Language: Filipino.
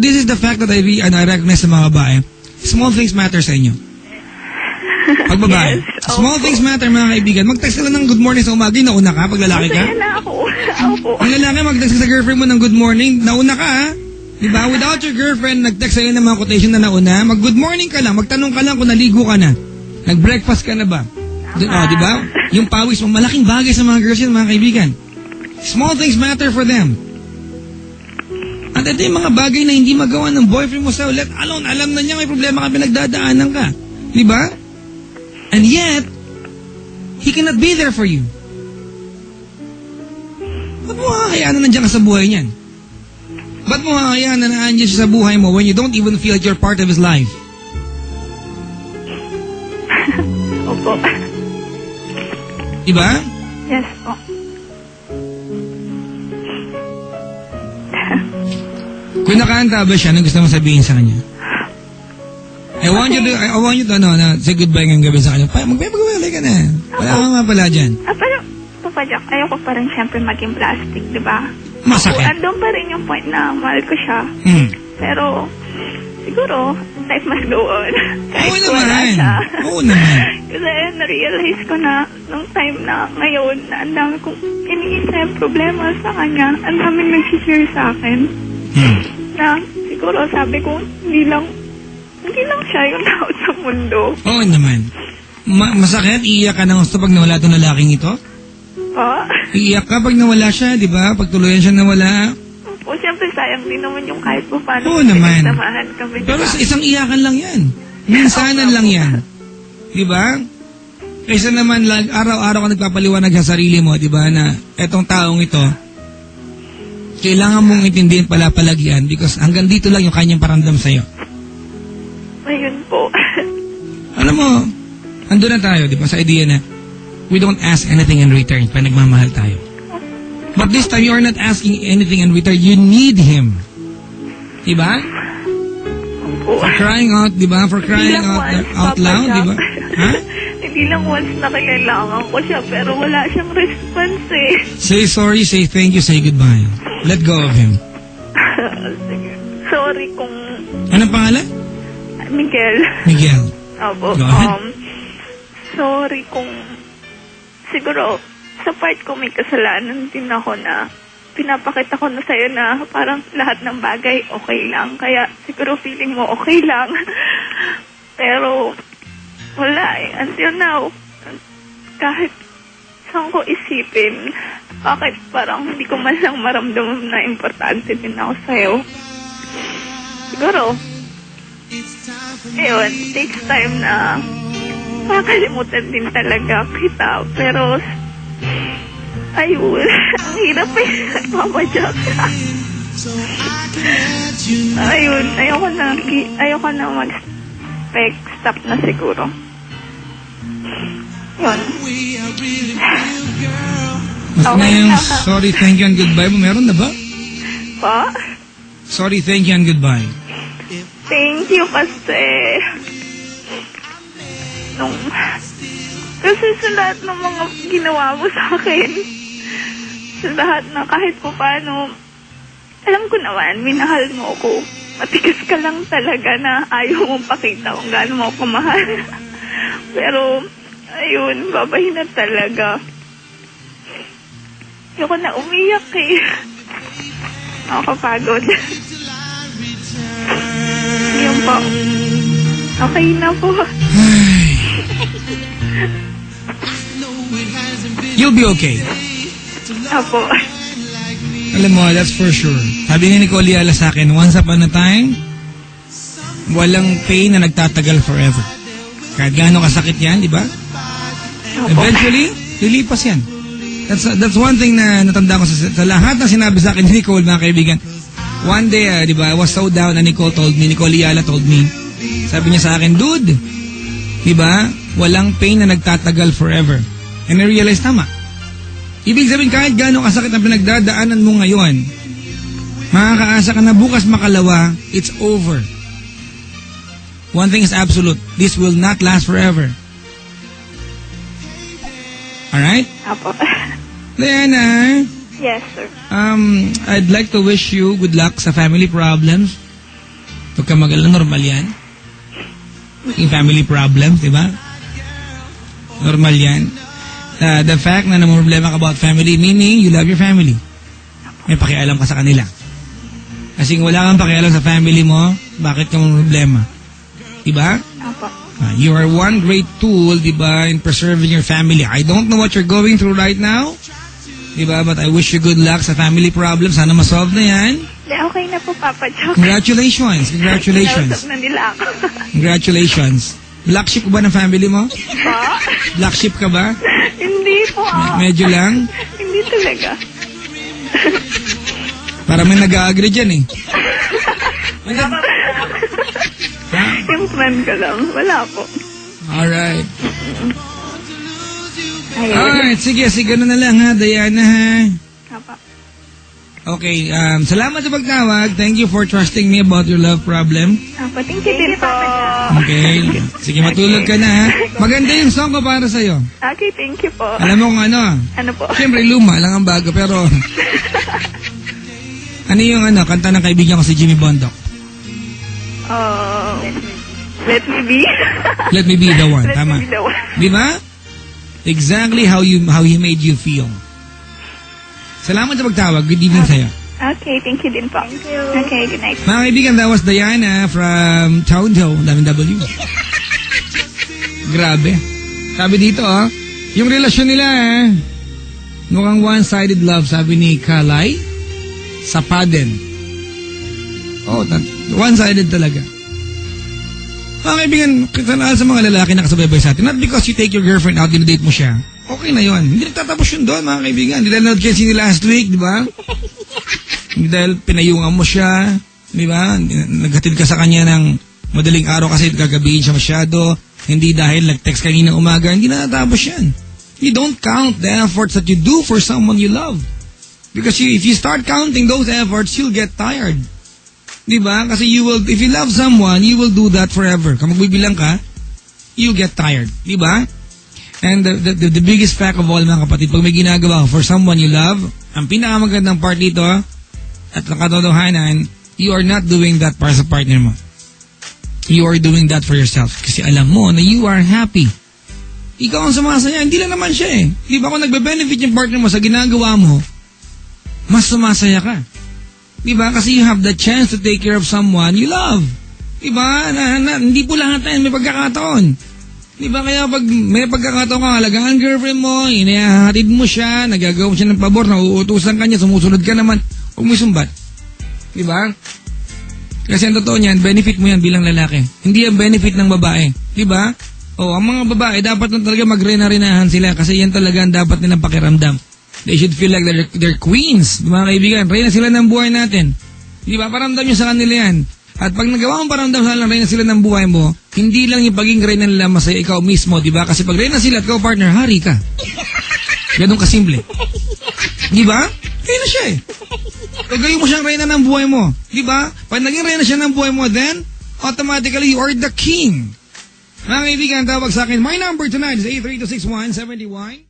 this is the fact that I recognize sa mga babae. Small things matter sa inyo. Pag babae. Yes, Small things matter, mga kaibigan. Mag-text ka lang ng good morning sa umaga, nauna ka pag lalaki ka. Masaya na ako. Opo. Ang lalaki, mag-text sa girlfriend mo ng good morning, nauna ka ha. Diba? Without your girlfriend, nag-text sa'yo ng mga quotation na nauna, mag-good morning ka lang, magtanong ka lang kung naligo ka na. Nag-breakfast ka na ba? Diba? Yung pawis mo, malaking bagay sa mga girls yan, mga kaibigan. Small things matter for them. At ito yung mga bagay na hindi magawa ng boyfriend mo sa let alone, alam na niya may problema ka, pinagdadaanan ka. Diba? And yet, he cannot be there for you. Ba't mo kakayaan na nandiyan ka sa buhay niyan? Ba't mo kakayaan na nandiyan siya sa buhay mo when you don't even feel like you're part of his life? Opo. Diba? Yes po. Kung nakanta ba siya, ano gusto mo sabihin sa kanya? I want you to say goodbye ngayong gabi sa kanya. Magpapagawalay ka na. Wala ka nga pala dyan. Pero, Papa Jack, ayoko pa rin siyempre maging plastic, di ba? Masakit. Andun pa rin yung point na mahal ko siya. Pero, siguro, life must go on. Kahit wala siya. Oo naman. Kasi na-realize ko na, nung time na ngayon, na ang dami kong iniisip problema sa kanya, ang daming nagsishare sa akin. Na, siguro, sabi ko, hindi lang siya yung tao sa mundo. Oo naman. Masakit, iiyak ka ng gusto pag nawala itong lalaking ito? Iiyak ka pag nawala siya, di ba? Pag tuluyan siya nawala. O, siyempre, sayang din naman yung kahit po paano. Oo naman. Kami, pero sa isang iyakan lang yan. Minsanan lang yan. Di ba? Kaysa naman, araw-araw ka nagpapaliwanag sa sarili mo, di ba, na etong taong ito, kailangan mong intindihin palagian because hanggang dito lang yung kanyang paramdam sa'yo. Ayun po. Alam mo, ando na tayo, di ba, sa idea na we don't ask anything in return pag nagmamahal tayo. But this time, you are not asking anything in return. You need him. Di ba? For crying out, di ba? For crying out loud, di ba? Ha? Hindi lang once na kailangan ko siya, pero wala siyang response eh. Say sorry, say thank you, say goodbye. Let go of him. Sige. Sorry kung... Anong pangalan? Miguel. Miguel. Opo. Go ahead. Sorry kung... Siguro, sa part ko may kasalanan din ako na pinapakita ko na sa'yo na parang lahat ng bagay okay lang. Kaya siguro feeling mo okay lang. Pero wala eh. Until now, kahit saan ko isipin, bakit parang hindi ko man lang maramdaman na importante din ako sa'yo. Siguro, ayun, takes time na makakalimutan din talaga kita. Pero ayun, ang hirap eh, Mama Jack. Ayun, ayoko na mag-stop na siguro. Yun. Okay yung sorry, thank you, and goodbye mo, meron na ba? Pa? Sorry, thank you, and goodbye. Thank you kasi kasi sa lahat ng mga ginawa mo sa akin, sa lahat na kahit po paano, alam ko naman, minahal mo ako. Matigas ka lang talaga na ayaw mong pakita kung gaano mo ako mahal. Pero, ayun, babahin na talaga. Ayoko na umiyak eh. Nakakapagod. Yun po. Okay na po. You'll be okay. Apo. Alam mo, that's for sure. Sabi ni Nicole Yala sa akin, once upon a time, walang pain na nagtatagal forever. Kahit gaano kasakit yan, di ba? Eventually, lilipas yan. That's one thing na natanda ko sa lahat ng sinabi sa akin ni Nicole, mga kaibigan. One day, di ba, I was so down and Nicole Yala told me, sabi niya sa akin, dude, di ba, walang pain na nagtatagal forever. And I realized, tama. Ibig sabihin, kahit gaano kasakit ang pinagdadaanan mo ngayon, makakaasa ka na bukas makalawa, it's over. One thing is absolute, this will not last forever. Alright? Apo. Diana? Yes, sir. I'd like to wish you good luck sa family problems. Huwag ka mag-alala, normal yan. Yung family problems, di ba? Normal yan. The fact na problema ka about family, meaning you love your family. May pakialam ka sa kanila. Kasi kung wala kang pakialam sa family mo, bakit ka problema? Diba? Apo. You are one great tool, diba, in preserving your family. I don't know what you're going through right now, diba, but I wish you good luck sa family problems. Sana ma-solve na yan. Okay na po, Papa Joke. Congratulations. Kinausap na nila ako. Congratulations. Black sheep ba ng family mo? Po? Black sheep ka ba? Hindi po. Medyo lang? Hindi talaga. Para may nag-a-agree dyan eh. Yung friend ko lang. Wala po. Alright. Ayun. Alright, sige, ganun na lang ha, Diana ha. Papa. Okay, salamat sa pagtawag. Thank you for trusting me about your love problem. Papa, thank you din po. Okay. Sige, matulog ka na ha. Maganda yung song ko para sa'yo. Okay, thank you po. Alam mo kung ano? Ano po? Siyempre, luma lang ang bago, pero... ano yung kanta ng kaibigan ko si Jimmy Bondoc? Let me be. Let me be the one. Let Tama. me be the one. Di ba? Exactly how he made you feel. Salamat sa pagtawag. Good evening sa'yo. Okay, thank you din po. Thank you. Okay, good night. Mga kaibigan, that was Diana from Townhill, W. Grabe. Sabi dito, yung relasyon nila, mukhang one-sided love, sabi ni Kalay, sa Paden. One-sided talaga. Mga kaibigan, kasalanan sa mga lalaki na kasabaybay sa atin, not because you take your girlfriend out, dinadate mo siya, okay na yon. Hindi nagtatapos yun doon, mga kaibigan. Hindi dahil nag-kiss ni last week, di ba? Hindi dahil pinayungan mo siya, di ba? Naghatid ka sa kanya ng madaling araw kasi gagabihin siya masyado. Hindi dahil nag-text kanina umaga, hindi na natapos yan. You don't count the efforts that you do for someone you love. Because if you start counting those efforts, you'll get tired. Di ba? Kasi if you love someone, you will do that forever. Kung magbibilang ka, you'll get tired. Di ba? And the biggest fact of all, mga kapatid, pag may ginagawa for someone you love, ang pinakamagandang part dito, at ang katotohanan, you are not doing that para sa partner mo. You are doing that for yourself. Kasi alam mo na you are happy. Ikaw ang sumasaya. Hindi lang naman siya eh. Di ba kung nagbe-benefit yung partner mo sa ginagawa mo, mas sumasaya ka. Di ba? Kasi you have the chance to take care of someone you love. Di ba? Hindi po lahat tayo may pagkakataon. Di ba? Kaya pag may pagkakataon ka, halagaan girlfriend mo, inahatid mo siya, nagagawa mo siya ng pabor, nauutusan ka niya, sumusunod ka naman, huwag mo sumbat. Di ba? Kasi ang totoo niyan, benefit mo yan bilang lalaki. Hindi ang benefit ng babae. Di ba? Ang mga babae, dapat na talaga magrena-renahan sila kasi yan talaga ang dapat nilang pakiramdam. They should feel like they're queens. Mga kaibigan, reyna sila ng buhay natin. Di ba? Paramdam nyo sa kanila yan. At pag nagawa mong paramdam sa kanila, reyna sila ng buhay mo, hindi lang yung paging reyna nila masaya ikaw mismo, di ba? Kasi pag reyna sila at ikaw partner, hari ka. Ganun kasimple. Di ba? Reyna siya eh. Gagawin mo siyang reyna ng buhay mo. Di ba? Pag naging reyna siya ng buhay mo, then, automatically, you are the king. Mga kaibigan, tawag sa akin. My number tonight is 8326171.